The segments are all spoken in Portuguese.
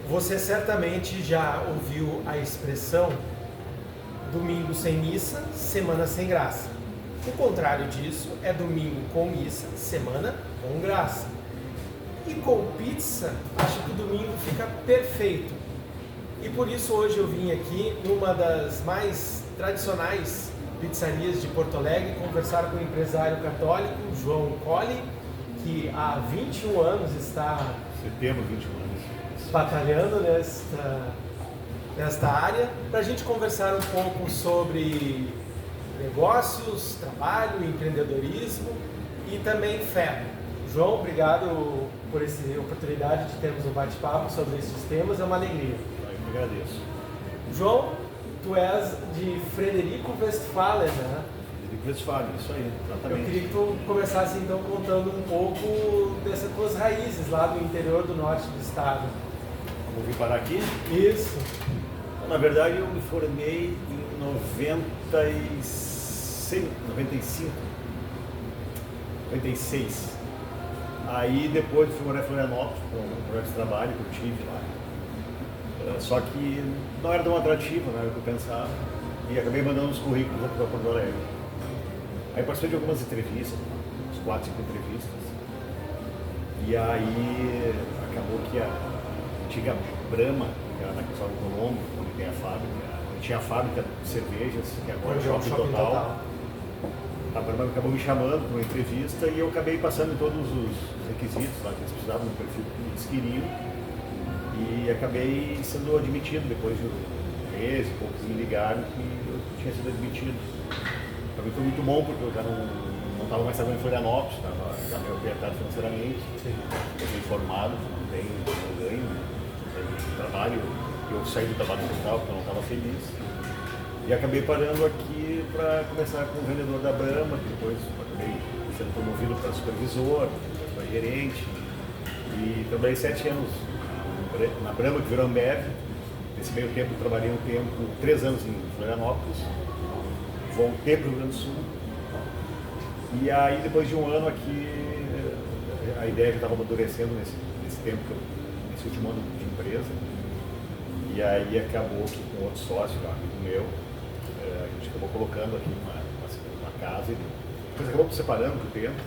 Você certamente já ouviu a expressão domingo sem missa, semana sem graça. O contrário disso é domingo com missa, semana com graça. E com pizza, acho que o domingo fica perfeito. E por isso hoje eu vim aqui numa das mais tradicionais pizzarias de Porto Alegre conversar com o empresário católico João Colli, que há 21 anos está Setembro, 21 anos. batalhando nesta área, para a gente conversar um pouco sobre negócios, trabalho, empreendedorismo e também fé. João, obrigado por essa oportunidade de termos um bate-papo sobre esses temas, é uma alegria. Eu que agradeço. João, tu és de Frederico Westphalen, né? Frederico Westphalen, isso aí, exatamente. Eu queria que tu começasse então contando um pouco dessas tuas raízes lá do interior do norte do estado. Vamos vir parar aqui? Isso. Na verdade, eu me formei em 95, 96. Aí depois fui morar em Florianópolis, com um projeto de trabalho que eu tive lá. Só que não era tão atrativo, não era o que eu pensava. E acabei mandando os currículos para Porto Alegre. Aí participei de algumas entrevistas, uns 4, 5 entrevistas. E aí acabou que a antiga Brahma, que era na Cristóvão Colombo, onde tem a fábrica, onde tinha a fábrica de cervejas, que agora é o Shopping Total. A Brahma acabou me chamando para uma entrevista e eu acabei passando em todos os requisitos lá que eles precisavam no perfil que eles queriam. E acabei sendo admitido depois de um mês, poucos me ligaram que eu tinha sido admitido. Para mim foi muito bom porque eu já não estava mais trabalhando em Florianópolis, estava meio apertado financeiramente. Eu fui formado, não tenho ganho, não tenho trabalho. Eu saí do trabalho total porque eu não estava feliz. E acabei parando aqui para começar com o vendedor da Brahma, que depois acabei sendo promovido para supervisor, para gerente. E trabalhei 7 anos na Brahma, que virou Ambev. Nesse meio tempo eu trabalhei 3 anos em Florianópolis, voltei para o Rio Grande do Sul. E aí depois de um ano aqui, a ideia já estava amadurecendo nesse tempo, nesse último ano de empresa. E aí acabou que com outro sócio, um amigo meu, a gente acabou colocando aqui uma casa e depois acabou se separando por tempo,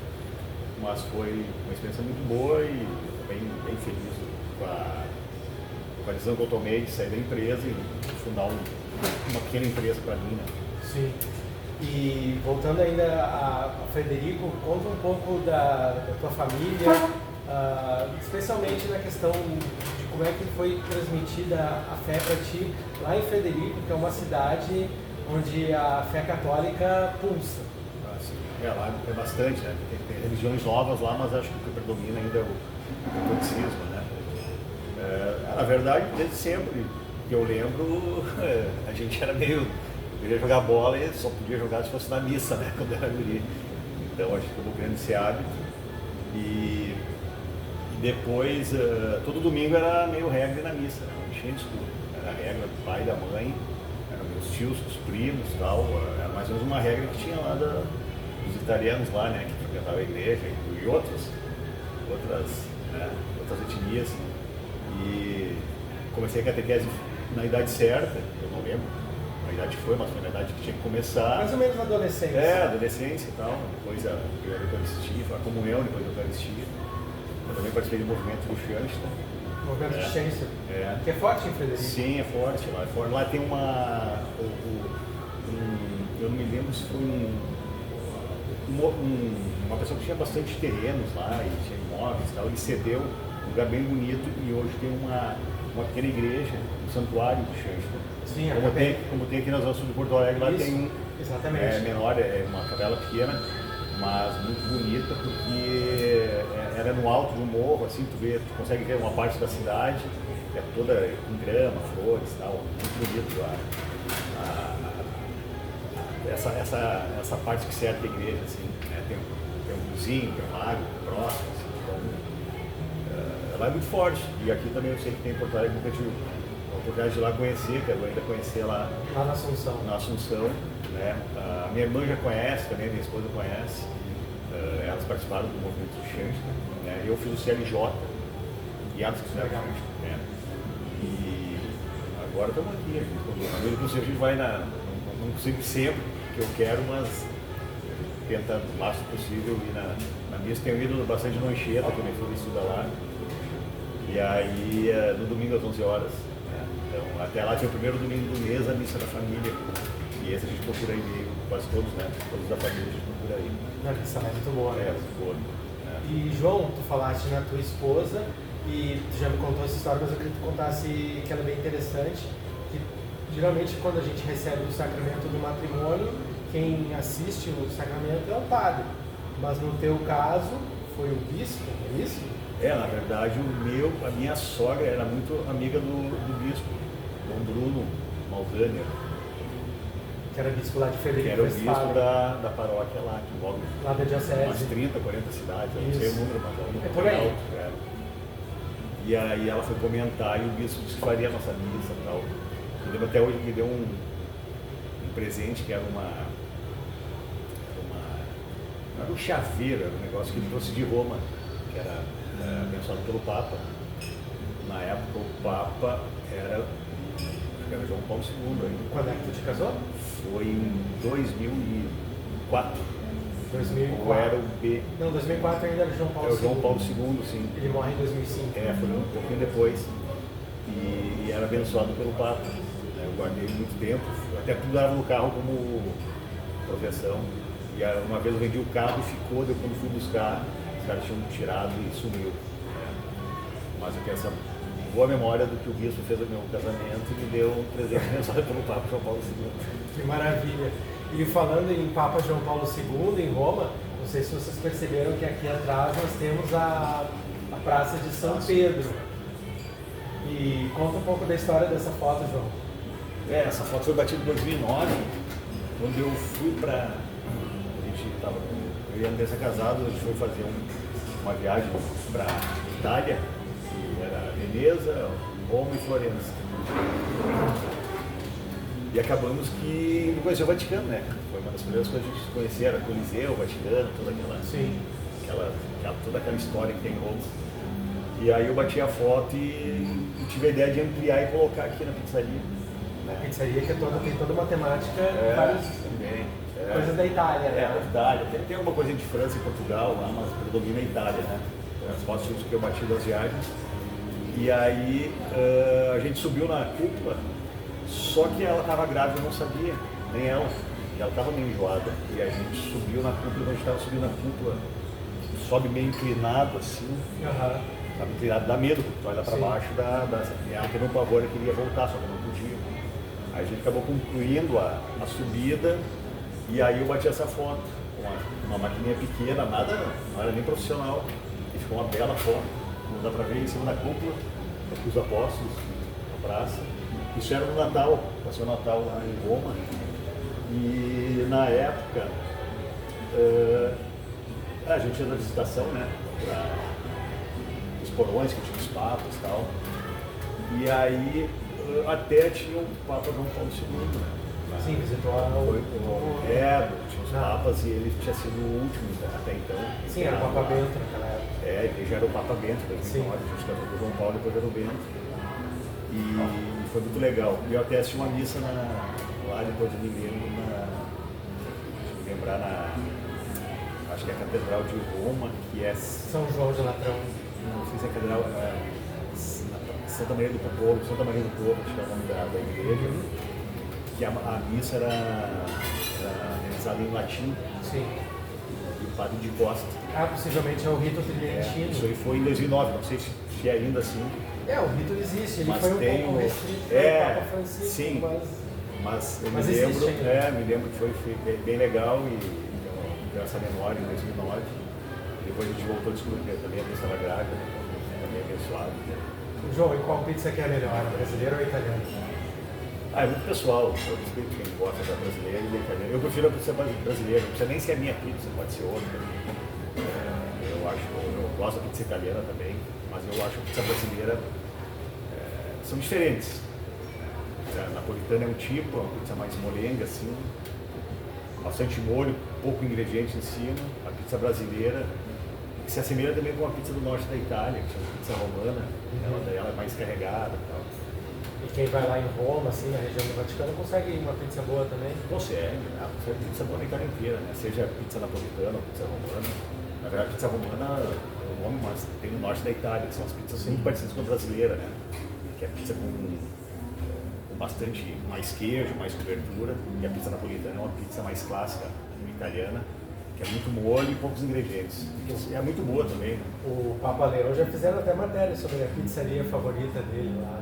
mas foi uma experiência muito boa e bem feliz com a decisão que eu tomei de sair da empresa e fundar uma pequena empresa para mim, né? Sim. E voltando ainda a Frederico, conta um pouco da tua família, especialmente na questão de como é que foi transmitida a fé para ti lá em Frederico, que é uma cidade onde a fé católica pulsa. Lá é bastante, né? Tem religiões novas lá, mas acho que o que predomina ainda é o catolicismo, né? Na verdade, desde sempre que eu lembro, a gente era meio... queria jogar bola e só podia jogar se fosse na missa, né? Quando era guri. Então acho que eu vou criando esse hábito. E depois, todo domingo era meio regra na missa, né? Não tinha desculpa. Era a regra do pai e da mãe, eram meus tios, os primos e tal. Era mais ou menos uma regra que tinha lá dos italianos lá, né? Que frequentavam a igreja e outras etnias. E comecei a catequese na idade certa, eu não lembro a idade que foi, mas foi na idade que tinha que começar. Mais ou menos na adolescência. Adolescência e tal. Depois a primeira Eucaristia, a comunhão, depois da Eucaristia. Eu também participei do movimento do Shansta. Movimento de Shansta. Que é forte em Frederico. Sim, é forte. Lá tem uma... eu não me lembro se foi uma pessoa que tinha bastante terrenos lá e tinha imóveis e tal. Ele cedeu um lugar bem bonito e hoje tem uma pequena igreja, um santuário do Shansta. Sim, como tem aqui na Zona Sul de Porto Alegre, lá tem um menor, é uma capela pequena, mas muito bonita, porque era no alto de um morro, assim, tu consegue ver uma parte da cidade, é toda com grama, flores e tal, muito bonito lá. Essa parte que cerca a igreja, assim, né? Tem um vizinho, tem um lago próximo, assim, então, ela é muito forte, e aqui também eu sei que tem em Porto Alegre, nunca tive a oportunidade de ir lá conhecer, quero ainda conhecer lá na Assunção. Né? A minha irmã já conhece, também minha esposa conhece, elas participaram do movimento do Shansta, né? Eu fiz o CLJ, guiados que fizeram o Shansta, né? E agora estamos aqui. A gente vai não consigo sempre que eu quero, mas tenta o máximo possível ir na missa. Tenho ido bastante no Anchieta, que minha filha estuda lá. E aí no domingo às 11 horas. Né? Então até lá tinha o primeiro domingo do mês, a missa da família. E esse a gente procura ir, quase todos, né? Todos da família a gente procura ir. A missa é muito boa, né? Muito boa. E João, tu falaste na tua esposa e tu já me contou essa história, mas eu queria que tu contasse que ela é bem interessante, que geralmente quando a gente recebe o sacramento do matrimônio, quem assiste o sacramento é o padre, mas no teu caso foi o bispo, é isso? Na verdade a minha sogra era muito amiga do bispo, Dom Bruno Malzânia. Que era bispo lá de Frederico Que era o bispo Westphalen. da paróquia lá, que envolve Lá da diocese. umas 30, 40 cidades, eu não sei o número, mas é um número por aí. alto. E aí ela foi comentar e o bispo disse que faria a nossa missa e tal. Eu lembro até hoje que me deu um presente que era um chaveiro, era um negócio que ele trouxe de Roma, que era abençoado pelo Papa. Na época o Papa era João Paulo II ainda. Quando é que tu te casou? Foi em 2004. 2004. Ou era o B? Não, 2004 ainda era João Paulo II. É o João Paulo II, sim. Ele morre em 2005. Foi um pouquinho depois. E era abençoado pelo Papa. Eu guardei muito tempo, até pendurava no carro como profissão. E uma vez eu vendi o carro e ficou, depois quando fui buscar, os caras tinham tirado e sumiu. Mas eu tenho essa boa memória do que o bispo fez no meu casamento e me deu um presente abençoado pelo Papa João Paulo II. Que maravilha! E falando em Papa João Paulo II, em Roma, não sei se vocês perceberam que aqui atrás nós temos a Praça de São Pedro. E conta um pouco da história dessa foto, João. Essa foto foi batida em 2009, quando eu fui para... Eu e a Andressa casados, a gente foi fazer uma viagem para Itália, que era Veneza, Roma e Florença. E acabamos que não conheceu o Vaticano, né? Foi uma das primeiras coisas que a gente conhecia, era Coliseu, o Vaticano, toda aquela história que tem em Roma. E aí eu bati a foto e tive a ideia de ampliar e colocar aqui na pizzaria. A pizzaria que tem toda uma temática, várias coisas da Itália, né? Da Itália. Tem alguma coisa de França e Portugal lá, mas predomina a Itália, né? As fotos que eu bati das viagens. E aí a gente subiu na cúpula, só que ela estava grávida, eu não sabia, nem ela. E ela estava meio enjoada. E a gente subiu na cúpula, quando a gente estava subindo na cúpula, sobe meio inclinado assim. Sabe, inclinado, dá medo, porque tu olha para baixo, ela teve um pavor, ela queria voltar, só que não podia. Aí a gente acabou concluindo a subida, e aí eu bati essa foto, uma maquininha pequena, não era nem profissional, e ficou uma bela foto, não dá para ver em cima da cúpula, aqui os apóstolos, na praça. Isso era no Natal, passou o Natal lá em Roma, e na época a gente ia na visitação, né, os porões que tinha os papas e tal, e aí até tinha o Papa João Paulo II, né? Sim, visitou tinha os papas e ele tinha sido o último até então. Sim, era o Papa Bento naquela época. Ele já era o Papa Bento, 2009, a gente casou com o João Paulo, depois era o Bento. E foi muito legal. E eu até assisti uma missa lá, depois eu me lembro, acho que é a Catedral de Roma, que é... São João de Latrão. Não sei se é a Catedral... Santa Maria do Povo, Santa Maria do Povo, acho que é o nome da igreja. Que a missa era realizada em latim. Sim. E o padre de Costa. Possivelmente é o rito tridentino. Isso aí foi em 2009, não sei se é ainda assim. O rito existe, ele mas foi um pouco restrito pelo Papa Francisco. Sim, mas eu me lembro que foi bem legal e deu essa memória em 2009. Depois a gente voltou a descobrir que também a missa era grávida, também abençoado. João, e qual pizza que é melhor, brasileira ou italiana? É muito pessoal, eu respeito quem gosta da brasileira e da italiana. Eu prefiro a pizza brasileira, não precisa nem ser a minha pizza, pode ser outra. Eu gosto da pizza italiana também, mas eu acho que a pizza brasileira são diferentes. A napolitana é um tipo, uma pizza mais molenga, assim, bastante molho, pouco ingrediente em cima. A pizza brasileira, que se assemelha também com a pizza do norte da Itália, que chama pizza romana, ela é mais carregada e tal. E quem vai lá em Roma, assim, na região do Vaticano, consegue uma pizza boa também? Consegue, né? Consegue pizza boa na Itália inteira, né? Seja pizza napolitana ou pizza romana. Na verdade, pizza romana é o nome, mas tem no norte da Itália, que são as pizzas muito parecidas com a brasileira, né? Que é pizza com bastante mais queijo, mais cobertura. E a pizza napolitana é uma pizza mais clássica, italiana, que é muito molho e poucos ingredientes. E é muito boa também, né? O Papa Leão já fizeram até matéria sobre a pizzaria favorita dele lá.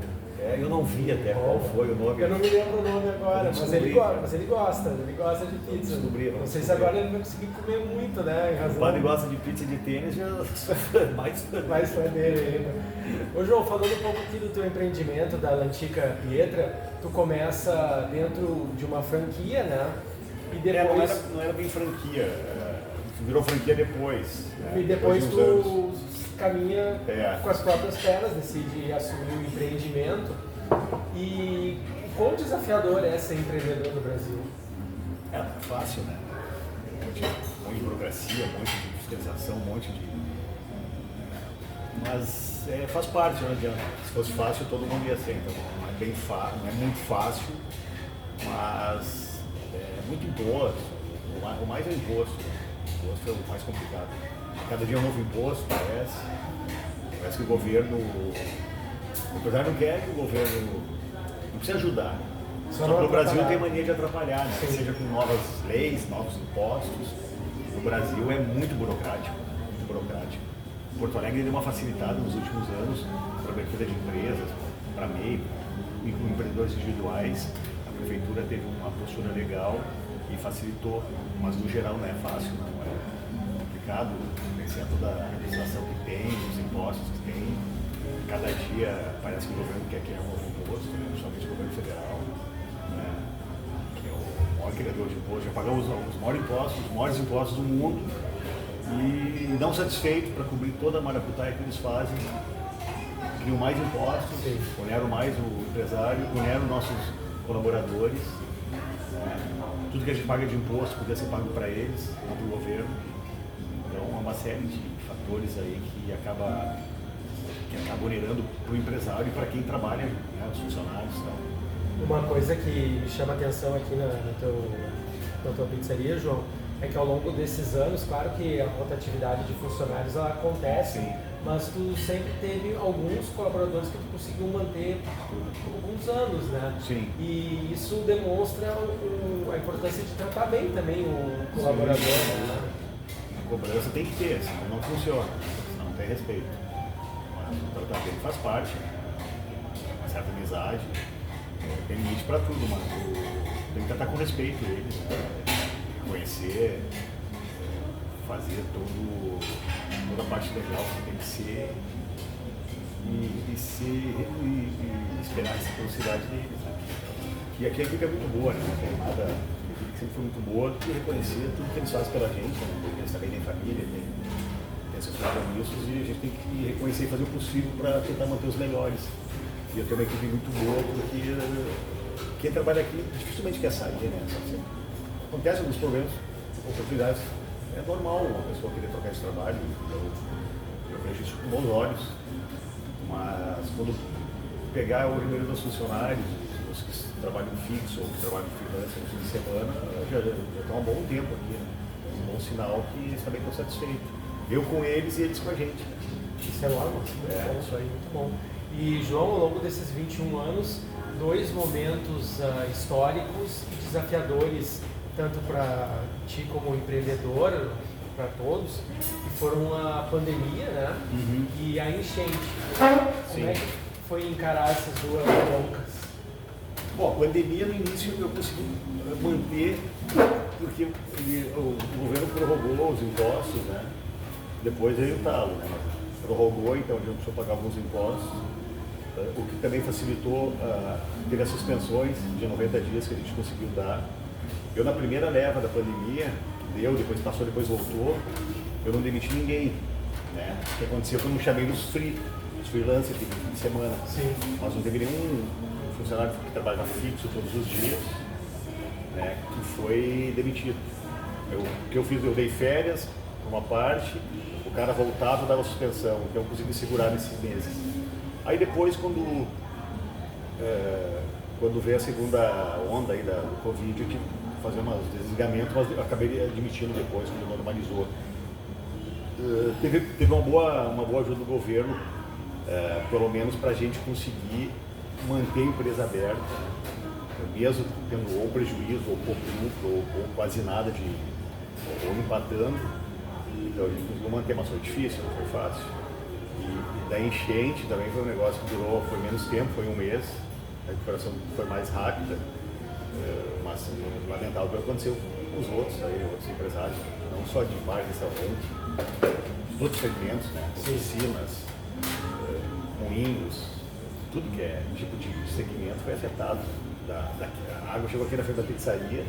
Eu não vi até qual foi o nome. Eu não me lembro o nome agora, mas ele gosta de pizza. Não sei se agora ele vai conseguir comer muito, né? Em razão. O padre gosta de pizza de tênis, já mais fã dele ainda. Ô João, falando um pouco aqui do teu empreendimento da L'Antica Pietra, tu começa dentro de uma franquia, né? E depois... não era bem franquia, virou franquia depois. Né? E depois tu caminha com as próprias pernas, decide assumir o empreendimento. E quão desafiador é ser empreendedor no Brasil? É fácil, né? Um monte de burocracia, um monte de fiscalização, um monte de... Mas faz parte, não adianta. Se fosse fácil, todo mundo ia ser. Então não é bem fácil, não é muito fácil, mas é muito imposto. O mais é o imposto. O imposto é o mais complicado. Cada dia é um novo imposto, parece. Parece que o governo... O empresário não quer que o governo... Não precisa ajudar. Só que no Brasil tem mania de atrapalhar, né? Seja com novas leis, novos impostos. No Brasil é muito burocrático, muito burocrático. Porto Alegre deu uma facilitada nos últimos anos para a abertura de empresas, para MEI, microempreendedores individuais. A prefeitura teve uma postura legal e facilitou, mas no geral não é fácil, não é complicado, pensar toda a legislação que tem, os impostos que tem. Cada dia parece que o governo quer criar um novo imposto, né? Principalmente o governo federal, né? Que é o maior criador de imposto, já pagou os maiores impostos do mundo e não satisfeito para cobrir toda a maracutaia que eles fazem, criam mais impostos, oneram mais o empresário, oneram nossos colaboradores, né? Tudo que a gente paga de imposto podia ser pago para eles, não para o governo. Então é uma série de fatores aí que acaba onerando para o empresário e para quem trabalha, né, os funcionários e tal. Uma coisa que me chama a atenção aqui na tua pizzaria, João, é que ao longo desses anos, claro que a rotatividade de funcionários ela acontece, mas tu sempre teve alguns colaboradores que tu conseguiu manter por alguns anos, né? Sim. E isso demonstra a importância de tratar bem também o colaborador. Né? A cobrança tem que ter, senão não funciona, senão não tem respeito. O tratar bem faz parte, uma certa amizade, tem limite para tudo, mas tem que tratar com respeito eles, né? Conhecer, fazer toda a parte legal que tem que ser e esperar a reciprocidade deles. Né? E aqui a equipe é muito boa, né? Não tem nada, a equipe sempre foi muito boa, e reconhecer tudo que eles fazem pela gente, né? Eles também têm família, tem seus compromissos e a gente tem que reconhecer e fazer o possível para tentar manter os melhores. E eu tenho uma equipe muito boa porque quem trabalha aqui dificilmente quer sair, né? Acontecem alguns problemas, oportunidades. É normal uma pessoa querer trocar de trabalho, eu vejo isso com bons olhos, mas quando pegar o número dos funcionários, os que trabalham fixo ou que trabalham freelance no fim de semana, já estão há um bom tempo aqui, né? É um bom sinal que eles também estão satisfeitos. Eu com eles e eles com a gente. Isso é logo, isso aí, muito bom. E João, ao longo desses 21 anos, dois momentos históricos e desafiadores, tanto para ti como empreendedor, para todos, que foram a pandemia, né? E a enchente. Como é que foi encarar essas duas broncas? Bom, a pandemia no início eu consegui manter, porque o governo prorrogou os impostos, né? Depois veio o talo, né? Mas prorrogou, então a gente precisou pagar alguns impostos, o que também facilitou, teve as suspensões de 90 dias que a gente conseguiu dar. Eu na primeira leva da pandemia, depois passou, depois voltou, eu não demiti ninguém, né? O que aconteceu foi que eu não chamei os freelancers de fim de semana. Sim. Mas não teve nenhum funcionário que trabalhava fixo todos os dias, né, que foi demitido. O que eu fiz, eu dei férias por uma parte, o cara voltava e dava suspensão, então eu consegui segurar nesses meses. Aí depois, quando quando veio a segunda onda aí do Covid, eu tive que fazer uns desligamentos, mas eu acabei admitindo depois, quando normalizou. Teve uma boa ajuda do governo, pelo menos para a gente conseguir manter a empresa aberta, mesmo tendo ou prejuízo, ou pouco lucro, ou quase nada ou empatando. Então a gente conseguiu manter, mas foi difícil, não foi fácil. E da enchente também foi um negócio que foi menos tempo, foi um mês, a recuperação foi mais rápida, mas lamentável o que aconteceu com os outros empresários, não só de bar, restaurante, de outros segmentos, né? Oficinas, moinhos, tudo que é tipo de segmento foi afetado. A água chegou aqui na frente da pizzaria,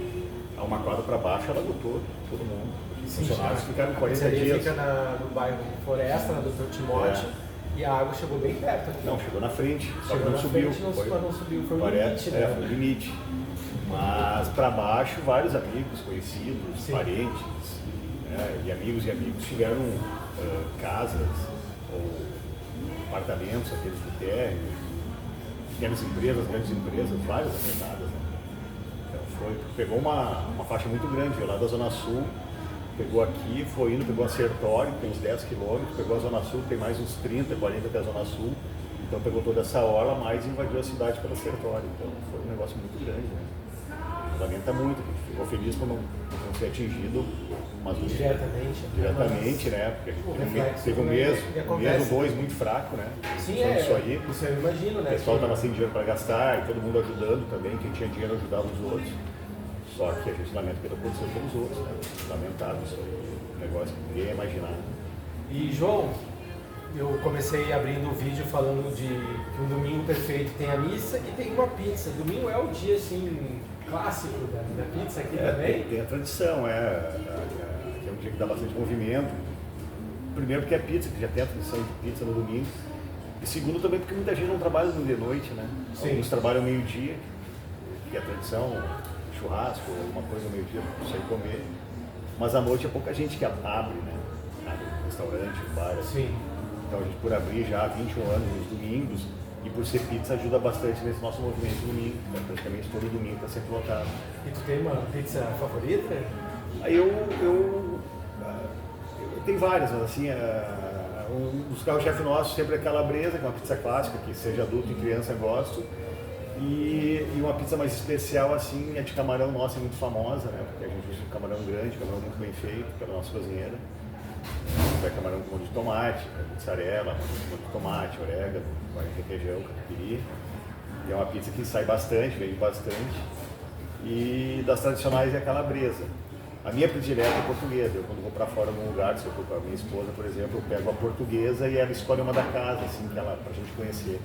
a uma quadra para baixo, ela lotou todo mundo. Os funcionários ficaram 40 dias. Fica no bairro Floresta, na Dr. Timóteo, e a água chegou bem perto aqui. Não, chegou na frente, só que não subiu. Não subiu, foi o limite, né? Foi o limite. Mas para baixo, vários amigos, conhecidos, parentes, e amigos tiveram casas ou apartamentos, aqueles do térreo, grandes empresas, várias afetadas. Né? Então pegou uma faixa muito grande, lá da Zona Sul, pegou aqui, foi indo, pegou a Sertório, tem uns 10 quilômetros, pegou a Zona Sul, tem mais uns 30, 40 até a Zona Sul, então pegou toda essa orla, mais invadiu a cidade pela Sertório, então foi um negócio muito grande. Né? Lamenta muito, ficou feliz por não ser atingido, mas diretamente, né? Porque a gente teve um mês ou dois muito fraco, né? Sim, isso eu imagino, né? O pessoal estava sem dinheiro para gastar e todo mundo ajudando também, quem tinha dinheiro ajudava os outros. Só que a gente lamenta que não aconteceu pelos outros, né? Lamentável isso aí, um negócio que ninguém ia imaginar. E João, eu comecei abrindo o vídeo falando de que um domingo perfeito tem a missa e tem uma pizza. Domingo é o dia assim clássico da pizza aqui também? Tem a tradição, é um dia que dá bastante movimento. Primeiro porque é pizza, que já tem a tradição de pizza no domingo. E segundo também porque muita gente não trabalha de noite, né? Sim. Alguns trabalham meio-dia, que é a tradição, churrasco, alguma coisa ao meio-dia para sair comer. Mas à noite é pouca gente que abre, né? Abre um restaurante, um bar. Sim. Então a gente por abrir já há 21 anos nos domingos, e por ser pizza ajuda bastante nesse nosso movimento domingo, né? Praticamente todo domingo está sempre lotado. E tu tem uma pizza favorita? Aí eu tenho várias, mas assim, um dos carros-chefe nossos sempre é calabresa, que é uma pizza clássica, que seja adulto e criança gosto. E uma pizza mais especial, assim, é de camarão nossa, é muito famosa, né? Porque a gente usa um camarão grande, camarão muito bem feito pela nossa cozinheira. É camarão com molho de tomate, mussarela, molho de tomate, orégano, requeijão, catupiry. E é uma pizza que sai bastante, vende bastante. E das tradicionais é a calabresa. A minha predileta é portuguesa. Eu quando vou para fora num lugar, se eu for com a minha esposa, por exemplo, eu pego a portuguesa e ela escolhe uma da casa, assim, pra gente conhecer.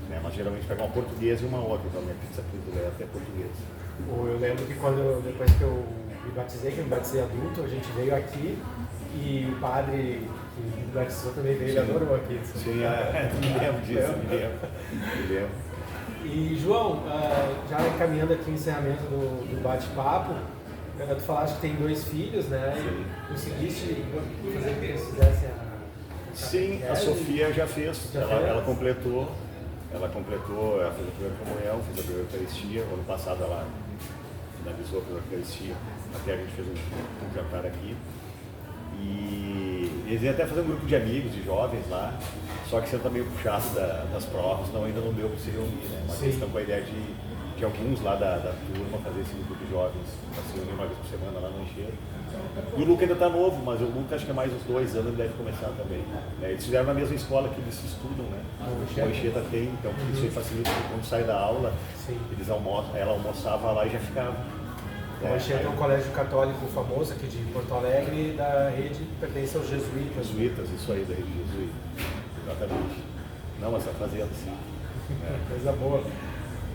Né? Mas geralmente pega uma portuguesa e uma outra, então a minha pizza predileta é portuguesa. Eu lembro que depois que eu me batizei, que eu me batizei adulto, a gente veio aqui e o padre que me batizou também veio, ele adorou a pizza. Sim, me lembro disso, me lembro. E João, já encaminhando aqui o encerramento do bate-papo, tu falaste que tem 2 filhos, né? Sim. Conseguiste fazer com que eles fizessem a Sim, a Sofia já fez. Ela completou. Ela fez a primeira comunhão, fez a primeira Eucaristia. Ano passado ela finalizou a primeira Eucaristia. Até a gente fez um jantar aqui. E eles iam até fazer um grupo de amigos, de jovens lá. Só que sendo também meio puxado das provas, ainda não deu para se reunir, né? Mas eles estão com a ideia de alguns lá da turma fazer esse grupo de jovens, para se reunir uma vez por semana lá no Encheiro. E o Luca ainda está novo, mas o Luca acho que é mais uns 2 anos, ele deve começar também. Eles fizeram na mesma escola que eles estudam, né? O Anchieta tem, então isso aí facilita quando sai da aula, eles almoçam, ela almoçava lá e já ficava. O Anchieta é um colégio católico famoso aqui de Porto Alegre, da rede que pertence aos jesuítas. Jesuítas, isso aí, da rede jesuíta. Exatamente. Não, mas está fazendo sim. Coisa boa.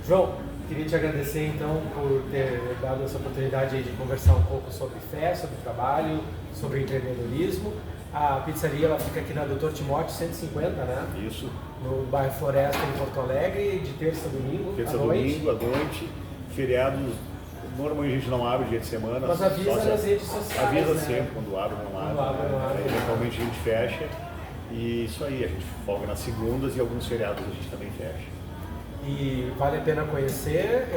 João, queria te agradecer então por ter dado essa oportunidade aí de conversar um pouco sobre fé, sobre trabalho, sobre empreendedorismo. A pizzaria ela fica aqui na Dr. Timóteo 150, né? Isso. No bairro Floresta, em Porto Alegre, de terça a domingo. Domingo à noite, feriados. Normalmente a gente não abre dia de semana. Mas avisa nas redes sociais. Avisa né? sempre quando abre, não abre. Eventualmente a gente fecha. E isso aí, a gente folga nas segundas e alguns feriados a gente também fecha. e vale a pena conhecer.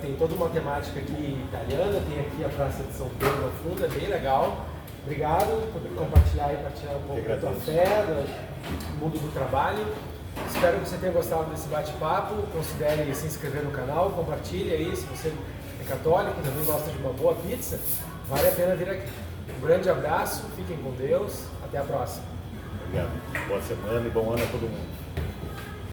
Tem toda uma temática aqui italiana, tem aqui a Praça de São Pedro ao fundo, é bem legal. Obrigado por compartilhar e partilhar um pouco da tua fé, do mundo do trabalho. Espero que você tenha gostado desse bate-papo. Considere se inscrever no canal, compartilhe aí se você é católico, também gosta de uma boa pizza, vale a pena vir aqui. Um grande abraço, fiquem com Deus, até a próxima. Obrigado. Boa semana e bom ano a todo mundo.